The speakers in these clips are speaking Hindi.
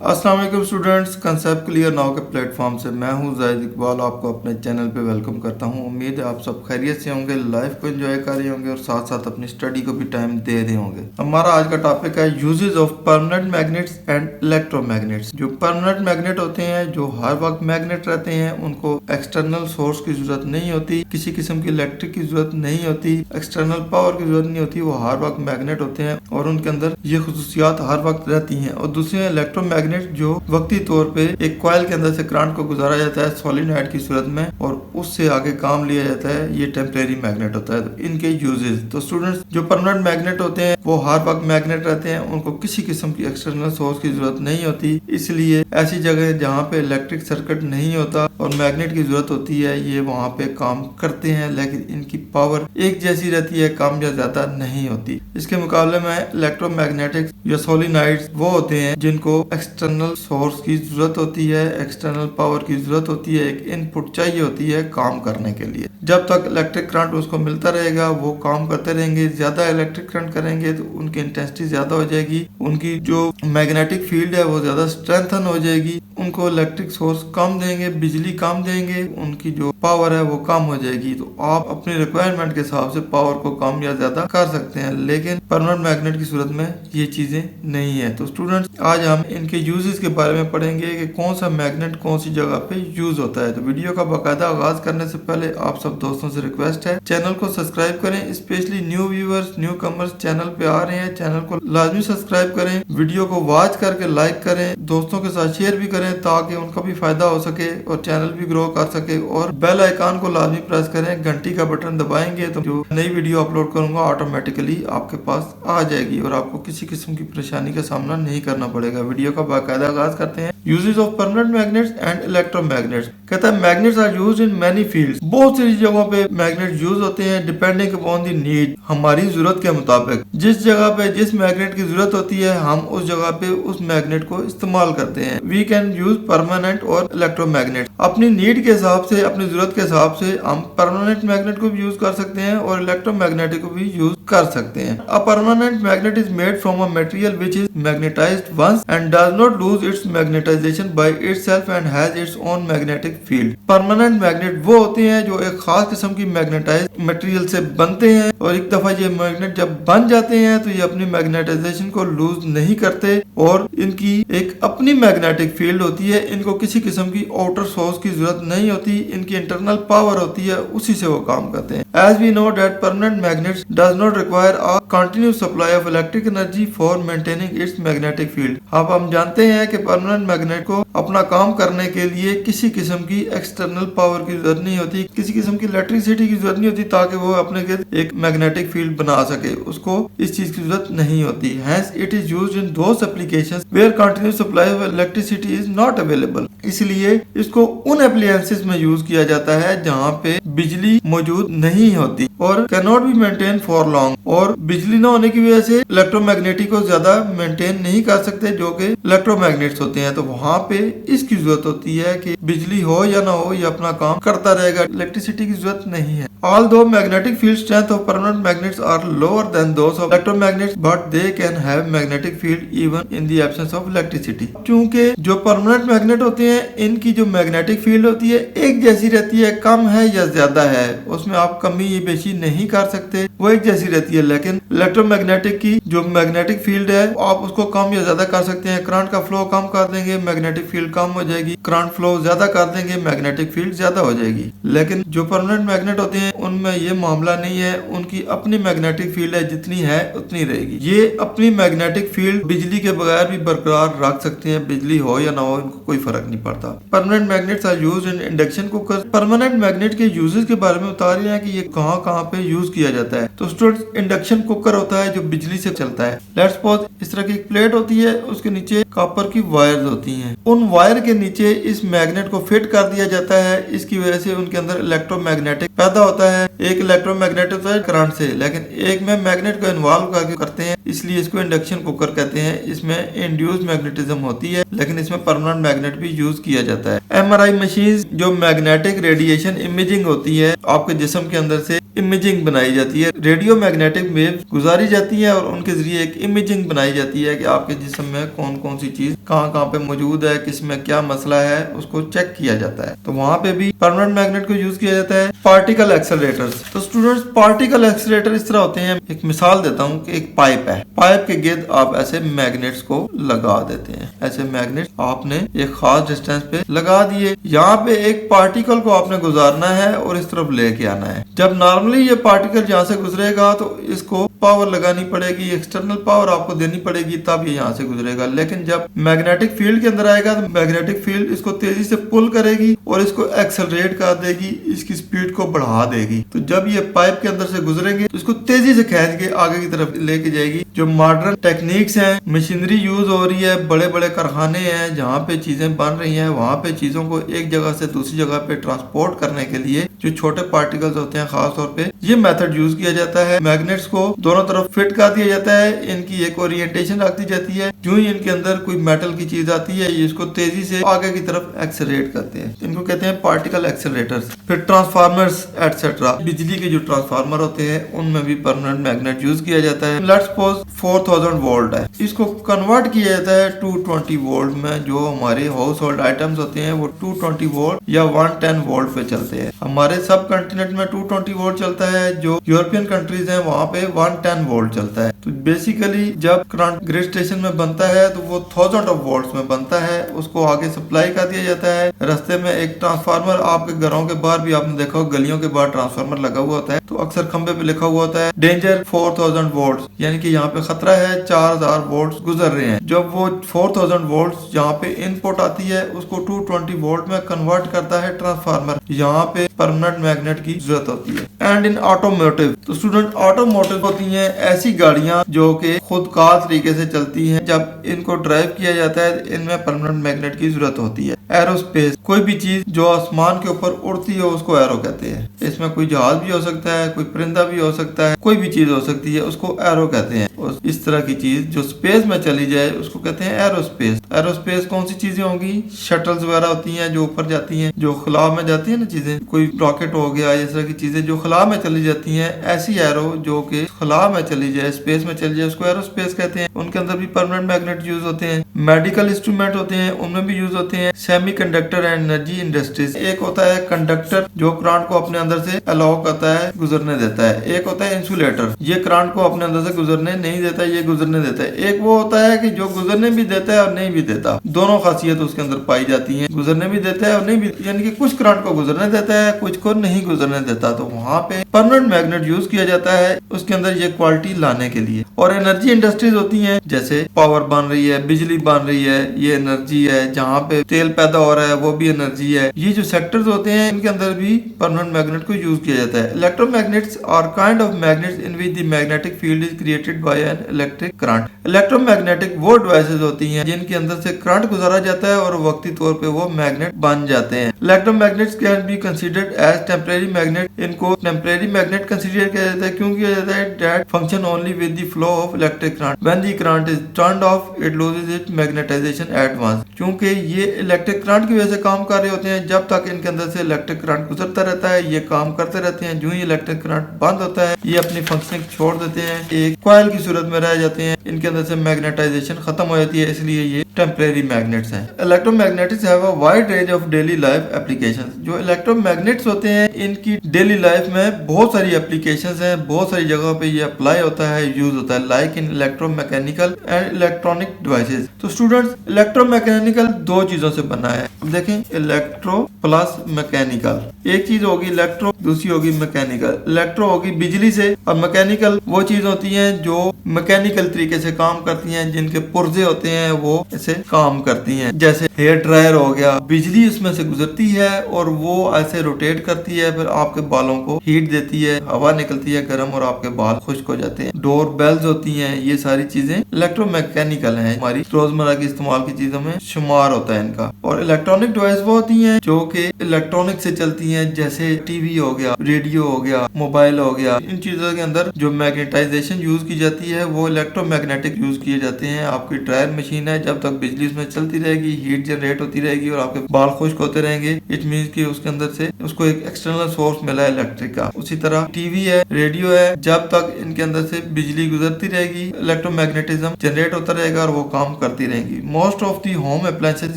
अस्सलाम वालेकुम स्टूडेंट्स, कंसेप्ट क्लियर नाउ के प्लेटफॉर्म से मैं हूं जाहिद इकबाल, आपको अपने चैनल पे वेलकम करता हूं। उम्मीद है आप सब खैरियत से होंगे, लाइफ को एंजॉय कर रहे होंगे और साथ साथ अपनी स्टडी को भी टाइम दे रहे होंगे। हमारा आज का टॉपिक है uses of permanent magnets and electromagnets. जो परमानेंट मैग्नेट होते हैं, जो हर वक्त मैग्नेट रहते हैं, उनको एक्सटर्नल सोर्स की जरूरत नहीं होती, किसी किस्म की इलेक्ट्रिक की जरूरत नहीं होती, एक्सटर्नल पावर की जरूरत नहीं होती, वो हर वक्त मैग्नेट होते हैं और उनके अंदर ये खुसूसियात हर वक्त रहती हैं। और दूसरे इलेक्ट्रोमैग्नेट जो वक्ती तौर पे एक कॉइल के अंदर से करंट को गुजारा जाता है सोलिनॉइड की सूरत में और उससे आगे काम लिया जाता है, ये टेम्परेरी मैग्नेट होता है। तो इनके यूजेस, तो स्टूडेंट्स जो परमानेंट मैग्नेट होते हैं वो हर वक्त मैग्नेट रहते हैं, उनको किसी किस्म की एक्सटर्नल सोर्स की जरूरत नहीं होती। इसलिए ऐसी जगह जहाँ पे इलेक्ट्रिक सर्किट नहीं होता और मैग्नेट की जरूरत होती है, ये वहाँ पे काम करते हैं, लेकिन इनकी पावर एक जैसी रहती है, कम या ज्यादा नहीं होती। इसके मुकाबले में इलेक्ट्रोमैग्नेटिक या सोलिनॉइड्स वो होते हैं जिनको एक्सटर्नल सोर्स की जरूरत होती है, एक्सटर्नल पावर की जरूरत होती है, एक इनपुट चाहिए होती है काम करने के लिए। जब तक इलेक्ट्रिक करंट उसको मिलता रहेगा वो काम करते रहेंगे। ज्यादा इलेक्ट्रिक करंट करेंगे तो उनकी इंटेंसिटी ज्यादा हो जाएगी, उनकी जो मैग्नेटिक फील्ड है वो ज्यादा स्ट्रेंथन हो जाएगी, उनको इलेक्ट्रिक सोर्स कम देंगे, बिजली कम देंगे, उनकी जो पावर है वो कम हो जाएगी। तो आप अपनी रिक्वायरमेंट के हिसाब से पावर को कम या ज्यादा कर सकते हैं, लेकिन परमानेंट मैग्नेट की सूरत में ये चीजें नहीं है। तो स्टूडेंट्स आज हम इनके यूजेस के बारे में पढ़ेंगे कि कौन सा मैग्नेट कौन सी जगह पे यूज होता है। तो वीडियो का बाकायदा आगाज करने से पहले आप सब दोस्तों से रिक्वेस्ट है, चैनल को सब्सक्राइब करें। Specially new viewers, new commerce channel पे आ रहे हैं, चैनल को लाजमी सब्सक्राइब करें, वीडियो को वॉच करके लाइक करें, दोस्तों के साथ शेयर भी करें ताकि उनका भी फायदा हो सके और चैनल भी ग्रो कर सके। और बेल आइकन को लाजमी प्रेस करें, घंटी का बटन दबाएंगे तो जो नई वीडियो अपलोड करूंगा ऑटोमेटिकली आपके पास आ जाएगी और आपको किसी किस्म की परेशानी का सामना नहीं करना पड़ेगा। वीडियो का बाकायदा आगाज करते हैं। Uses of permanent magnets and electromagnets. कहता है magnets are used in many fields. बहुत सी जगहों पे मैग्नेट यूज होते हैं डिपेंडिंग अपॉन द नीड, हमारी जरूरत के मुताबिक। जिस जगह पे जिस मैग्नेट की जरूरत होती है हम उस जगह पे उस मैग्नेट को इस्तेमाल करते हैं। वी कैन यूज परमानेंट और इलेक्ट्रोमैग्नेट। अपनी नीड के हिसाब से, अपनी जरूरत के हिसाब से हम परमानेंट मैग्नेट को भी यूज कर सकते हैं और इलेक्ट्रोमैग्नेटिक को भी यूज कर सकते हैं। A permanent magnet is made from a material which is magnetized once and does not lose its magnetization by itself and has its own magnetic field. Permanent magnet वो होते हैं जो एक खास किस्म की मैग्नेटाइज्ड मटेरियल से बनते हैं और एक दफा ये मैग्नेट जब बन जाते हैं तो ये अपनी मैग्नेटाइजेशन को लूज नहीं करते और इनकी एक अपनी मैग्नेटिक फील्ड होती है। इनको किसी किस्म की आउटर सोर्स की जरूरत नहीं होती, इनकी इंटरनल पावर होती है, उसी से वो काम करते हैं। As we know that permanent magnets does not require a continuous supply of electric energy for maintaining its magnetic field. अब हम जानते हैं कि परमानेंट मैग्नेट को अपना काम करने के लिए किसी किस्म की एक्सटर्नल पावर की जरूरत नहीं होती, किसी किस्म की इलेक्ट्रिसिटी की जरूरत नहीं होती ताकि वो अपने एक मैग्नेटिक फील्ड बना सके, उसको इस चीज की जरूरत नहीं होती। Hence it is used in those applications where continuous supply of electricity is not available। इसलिए इसको उन एप्लायंसेस में यूज किया जाता है जहाँ पे बिजली मौजूद नहीं होती और cannot be maintain for long, और बिजली न होने की वजह से इलेक्ट्रोमैग्नेटिक को ज्यादा मेंटेन नहीं कर सकते जो कि इलेक्ट्रोमैग्नेट्स होते हैं। तो वहाँ पे इसकी जरूरत होती है कि बिजली हो या ना हो ये अपना काम करता रहेगा, इलेक्ट्रिसिटी की जरूरत नहीं है। Although magnetic field strength of permanent magnets are lower than those of electromagnets, but they can have magnetic field even in the absence of electricity। क्योंकि जो परमानेंट मैग्नेट होते हैं इनकी जो मैग्नेटिक फील्ड होती है एक जैसी रहती है, कम है या ज्यादा है उसमें आप कमी या बेशी नहीं कर सकते, वो एक जैसी रहती है। लेकिन इलेक्ट्रोमैग्नेटिक की जो मैग्नेटिक फील्ड है आप उसको कम या ज्यादा कर सकते हैं। करंट का फ्लो कम कर देंगे, मैग्नेटिक फील्ड कम हो जाएगी, करंट फ्लो ज्यादा कर देंगे, मैग्नेटिक फील्ड ज्यादा हो जाएगी। लेकिन जो परमानेंट मैग्नेट होते हैं उनमें ये मामला नहीं है, उनकी अपनी मैग्नेटिक फील्ड है, जितनी है उतनी रहेगी। ये अपनी मैग्नेटिक फील्ड बिजली के बगैर भी बरकरार रख सकते हैं, बिजली हो या ना हो इनको कोई फर्क नहीं पड़ता। Permanent magnets are used in induction cooker. Permanent magnet के यूजेस के बारे में बता रहे हैं कि ये कहाँ कहाँ पे यूज किया जाता है। तो स्टूडेंट्स इंडक्शन कुकर होता है जो बिजली से चलता है। लेट्स सपोज इस तरह की एक प्लेट होती है, उसके नीचे कॉपर की वायर्स होती हैं, उन वायर के नीचे इस मैग्नेट को फिट कर दिया जाता है। इसकी वजह से उनके अंदर इलेक्ट्रोमैग्नेटिक पैदा होता है। एक इलेक्ट्रोमैग्नेट होता है करंट से, लेकिन एक में मैग्नेट को इन्वॉल्व करते हैं, इसलिए इसको इंडक्शन कुकर कहते हैं। इसमें इंड्यूस मैग्नेटिज्म होती है, लेकिन इसमें परमानेंट मैग्नेट भी यूज किया जाता है। एमआरआई मशीन जो मैग्नेटिक रेडिएशन इमेजिंग होती है, आपके जिस्म के अंदर से इमेजिंग बनाई जाती है, रेडियो मैग्नेटिक वेव गुजारी जाती है और उनके जरिए एक इमेजिंग बनाई जाती है कि आपके जिस्म में कौन कौन सी चीज कहाँ कहाँ पे मौजूद है, किस में क्या मसला है, उसको चेक किया जाता है। तो वहाँ पे भी परमानेंट मैग्नेट को यूज किया जाता है। पार्टिकल एक्सेलरेटर्स, तो स्टूडेंट्स पार्टिकल एक्सेलरेटर इस तरह होते हैं, एक मिसाल देता हूँ कि एक पाइप है, पाइप के गिर्द आप ऐसे मैग्नेट्स को लगा देते हैं। ऐसे मैग्नेट आपने एक खास डिस्टेंस पे लगा दिए, यहाँ पे एक पार्टिकल को आपने गुजारना है और इस तरफ लेके आना है। जब नॉर्मली ये पार्टिकल यहाँ से गुजरेगा तो इसको पावर लगानी पड़ेगी, एक्सटर्नल पावर आपको देनी पड़ेगी, तब ये यहाँ से गुजरेगा। लेकिन जब मैग्नेटिक फील्ड के अंदर आएगा तो मैग्नेटिक फील्ड इसको तेजी से पुल करेगी और इसको एक्सेलरेट कर देगी, इसकी स्पीड को बढ़ा देगी। तो जब ये पाइप के अंदर से गुजरेंगे तो इसको तेजी से खींच के आगे की तरफ लेके जाएगी। जो मॉडर्न टेक्निक्स हैं, मशीनरी यूज हो रही है, बड़े बड़े कारखाने हैं जहाँ पे चीजें बन रही हैं, वहाँ पे चीजों को एक जगह से दूसरी जगह पे ट्रांसपोर्ट करने के लिए जो छोटे पार्टिकल्स होते हैं, खास तौर पे ये मेथड यूज किया जाता है। मैग्नेट्स को दोनों तरफ फिट कर दिया जाता है, इनकी एक ओरिएंटेशन रख दी जाती है, जो ही इनके अंदर कोई मेटल की चीज आती है ये इसको तेजी से आगे की तरफ एक्सेलरेट करते हैं। इनको कहते हैं पार्टिकल एक्सेलरेटर्स। फिर ट्रांसफार्मर्स एटसेट्रा, बिजली के जो ट्रांसफार्मर होते हैं उनमें भी परमानेंट मैग्नेट यूज किया जाता है। लेट्स सपोज 4000 वोल्ट है, इसको कन्वर्ट किया जाता है 220 वोल्ट में। जो हमारे हाउस होल्ड आइटम्स होते हैं वो 220 वोल्ट या 110 वोल्ट पे चलते हैं। हमारे सब कंटिनेंट में 220 वोल्ट चलता है, जो यूरोपियन कंट्रीज हैं वहाँ पे 110 वोल्ट चलता है। तो बेसिकली जब करंट ग्रिड स्टेशन में बनता है तो वो 1000 ऑफ वोल्ट्स में बनता है, उसको आगे सप्लाई कर दिया जाता है। रास्ते में एक ट्रांसफार्मर, आपके घरों के बाहर भी आपने देखा हो, गलियों के बाहर ट्रांसफार्मर लगा हुआ होता है, तो अक्सर खंबे पे लिखा हुआ होता है डेंजर 4000 वोल्ट, यानी कि यहाँ पे खतरा है, 4000 वोल्ट गुजर रहे हैं। जब वो 4000 वोल्ट यहाँ पे इनपुट आती है उसको 220 वोल्ट में कन्वर्ट करता है ट्रांसफार्मर, यहाँ पे परमानेंट मैग्नेट की जरूरत होती है। एंड इन ऑटोमोटिव, तो स्टूडेंट ऑटोमोटिव होती हैं ऐसी गाड़ियां जो कि खुदकार तरीके से चलती हैं, जब इनको ड्राइव किया जाता है इनमें परमानेंट मैग्नेट की जरूरत होती है। एरोस्पेस, कोई भी चीज जो आसमान के ऊपर उड़ती है उसको एरो कहते हैं। इसमें कोई जहाज भी हो सकता है, कोई परिंदा भी हो सकता है, कोई भी चीज हो सकती है, उसको एरो कहते हैं। और इस तरह की चीज जो स्पेस में चली जाए उसको कहते हैं एरोस्पेस। एरोस्पेस कौन सी चीजें होंगी? शटल्स वगैरह होती हैं जो ऊपर जाती हैं, जो खला में जाती है ना चीजें, कोई रॉकेट हो गया, इस तरह की चीजें जो खला में चली जाती हैं। ऐसी एरो जो कि खला में चली जाए, स्पेस में चली जाए, उसको एरोस्पेस कहते हैं। उनके अंदर भी परमानेंट मैग्नेट यूज होते हैं। मेडिकल इंस्ट्रूमेंट होते हैं, उनमें भी यूज होते हैं। सेमीकंडक्टर एंड एनर्जी इंडस्ट्रीज, एक होता है कंडक्टर जो करंट को अपने अंदर से अलाउ करता है, गुजरने देता है। एक होता है इंसुलेटर, ये करंट को अपने अंदर से गुजरने नहीं देता, ये गुजरने देता है। एक वो होता है कि जो गुजरने भी देता है और नहीं भी देता, दोनों खासियत उसके अंदर पाई जाती है। गुजरने भी देता है और नहीं भी, यानी कि कुछ करंट को गुजरने देता है, कुछ को नहीं गुजरने देता। तो वहाँ पे परमानेंट मैग्नेट यूज किया जाता है उसके अंदर ये क्वालिटी लाने के लिए। और एनर्जी इंडस्ट्रीज होती हैं, जैसे पावर बन रही है, बिजली बन रही है, ये एनर्जी है। जहाँ पे तेल पैदा हो रहा है वो भी एनर्जी है। ये जो सेक्टर्स होते हैं इनके अंदर भी परमानेंट मैग्नेट को यूज किया जाता है। Electromagnets are kind of magnets in which the magnetic field is created by an electric current. Electromagnetic वो डिवाइसेस होती हैं जिनके अंदर से करंट गुजारा जाता है और वक्ती तौर पे वो मैग्नेट बन जाते हैं। Electromagnets can be considered as temporary magnet. इनको टेम्परेरी मैग्नेट कंसीडर किया जाता है, क्यों किया जाता है? That function only with the flow of electric current, when the current is turned off it loses its magnetization at once. क्योंकि ये इलेक्ट्रिक करंट की वजह से काम कर रहे होते हैं, जब तक इनके अंदर से इलेक्ट्रिक करंट गुजरता रहता है ये काम करते रहते हैं। जो ही इलेक्ट्रिक करंट बंद होता है ये अपनी फंक्शनिंग छोड़ देते हैं, एक कॉइल की सूरत में रह जाते हैं, इनके अंदर से मैग्नेटाइजेशन खत्म हो जाती है, इसलिए ये टेम्परेरी मैग्नेट्स हैं। Electromagnetics have a wide range of daily life applications. जो इलेक्ट्रोमैग्नेट्स होते हैं इनकी डेली लाइफ में बहुत सारी एप्लीकेशंस हैं, बहुत सारी जगहों पे ये अप्लाई होता है, यूज होता है, like in electromechanical and electronic devices. तो स्टूडेंट्स इलेक्ट्रोमैकेनिकल दो चीजों से बना है। देखें, इलेक्ट्रो प्लस मैकेनिकल, एक चीज होगी इलेक्ट्रो, दूसरी होगी मैकेनिकल। इलेक्ट्रो होगी बिजली से और मैकेनिकल वो चीज होती है जो मैकेनिकल तरीके से काम करती हैं, जिनके पुर्जे होते हैं वो ऐसे काम करती हैं। जैसे हेयर ड्रायर हो गया, बिजली उसमें से गुजरती है और वो ऐसे रोटेट करती है, फिर आपके बालों को हीट देती है, हवा निकलती है गर्म और आपके बाल खुश्क हो जाते हैं। डोर बेल्स होती हैं, ये सारी चीजें इलेक्ट्रोमैकेनिकल हैं, हमारी रोजमर्रा की इस्तेमाल की चीजों में शुमार होता है इनका। और इलेक्ट्रॉनिक डिवाइस वो होती हैं जो कि इलेक्ट्रॉनिक से चलती हैं, जैसे टीवी हो गया, रेडियो हो गया, मोबाइल हो गया। इन चीजों के अंदर जो मैग्नेटाइजेशन यूज की जाती है वो इलेक्ट्रोमैग्नेटिक यूज किए जाते हैं। आपकी ड्रायर मशीन है, जब तक बिजली उसमें चलती रहेगी, हीट जनरेट होती रहेगी और आपके बाल खुश्क होते रहेंगे। इट मीन्स कि उसके अंदर से उसको एक एक्सटर्नल सोर्स मिला है इलेक्ट्रिक का। उसी तरह टीवी है, रेडियो है, जब तक इनके अंदर से बिजली गुजरती रहेगी इलेक्ट्रोमैग्नेटिज्म जनरेट होता रहेगा और वो काम करती रहेंगी। Most of the home appliances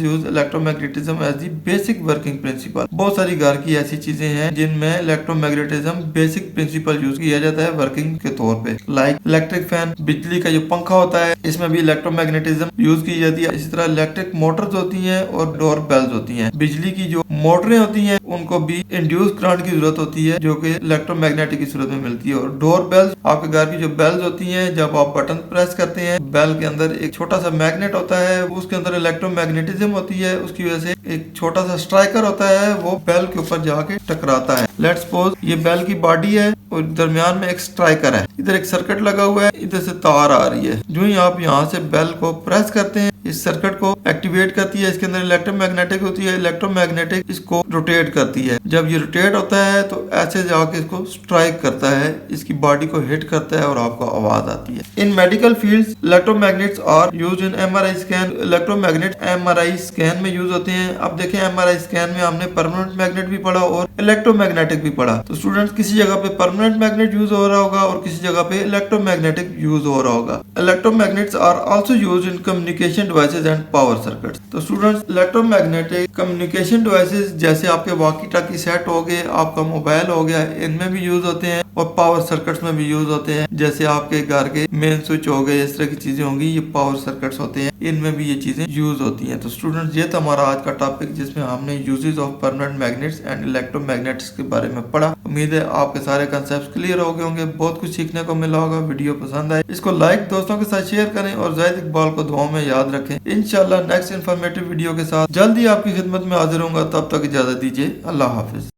use electromagnetism as the basic working principle. बहुत सारी घर की ऐसी चीजें हैं जिनमें इलेक्ट्रोमैग्नेटिज्म बेसिक प्रिंसिपल यूज किया जाता है वर्किंग के तौर पे। लाइक इलेक्ट्रिक फैन, बिजली का जो पंखा होता है इसमें भी इलेक्ट्रोमैग्नेटिज्म यूज की जाती है। इसी तरह इलेक्ट्रिक मोटर्स होती हैं और डोर बेल्स होती हैं। बिजली की जो मोटरें होती हैं उनको भी इंड्यूस करंट की जरूरत होती है जो कि इलेक्ट्रोमैग्नेटिक की सूरत में मिलती है। और डोर बेल्स, आपके घर की जो बेल्स होती हैं, जब आप बटन प्रेस करते हैं बेल के अंदर एक छोटा सा मैग्नेट होता है, उसके अंदर इलेक्ट्रोमैग्नेटिज्म होती है, उसकी वजह से एक छोटा सा स्ट्राइकर होता है वो बेल के ऊपर जाके टकराता है। लेट्स सपोज ये बेल की बॉडी है और दरमियान में एक स्ट्राइकर है, इधर एक सर्किट लगा हुआ है, इधर से तार आ रही है। जो ही आप यहाँ से बेल को प्रेस करते हैं इस सर्किट को एक्टिवेट करती है, इसके अंदर इलेक्ट्रोमैग्नेटिक होती है, इलेक्ट्रोमैग्नेटिक इसको रोटेट करती है। जब ये रोटेट होता है तो ऐसे जाके इसको स्ट्राइक करता है, इसकी बॉडी को हिट करता है और आपको आवाज आती है। In medical fields electromagnets are used in MRI scan. Electromagnet MRI scan में यूज होते हैं। अब देखें एमआरआई स्कैन में हमने परमानेंट मैग्नेट भी पढ़ा और इलेक्ट्रोमैग्नेटिक भी पढ़ा। तो स्टूडेंट्स किसी जगह पे परमानेंट मैग्नेट यूज हो रहा होगा और किसी जगह पे इलेक्ट्रोमैग्नेटिक यूज हो रहा होगा। Electromagnets are also used in communication devices and power circuits. तो स्टूडेंट्स इलेक्ट्रोमैग्नेटिक कम्युनिकेशन डिवाइसेस जैसे आपके वॉकी टॉकी सेट हो गए, आपका मोबाइल हो गया, इनमें भी यूज होते हैं और पावर सर्किट्स में भी यूज होते हैं। जैसे आपके घर के मेन स्विच हो गए, इस तरह की चीजें होंगी, ये पावर सर्किट्स होते हैं, इनमें भी ये चीजें यूज होती हैं। तो स्टूडेंट्स ये था हमारा आज का टॉपिक जिसमें हमने uses of permanent magnets and electromagnets के बारे में पढ़ा। उम्मीद है आपके सारे कंसेप्ट क्लियर हो गए होंगे, बहुत कुछ सीखने को मिला होगा। वीडियो पसंद आए इसको लाइक दोस्तों के साथ शेयर करें और जाहिद इकबाल को दुआओं में याद रखें। इंशाल्लाह नेक्स्ट इन्फॉर्मेटिव वीडियो के साथ जल्दी आपकी खिदमत में हाजिर होऊंगा। तब तक इजाजत दीजिए। अल्लाह हाफिज।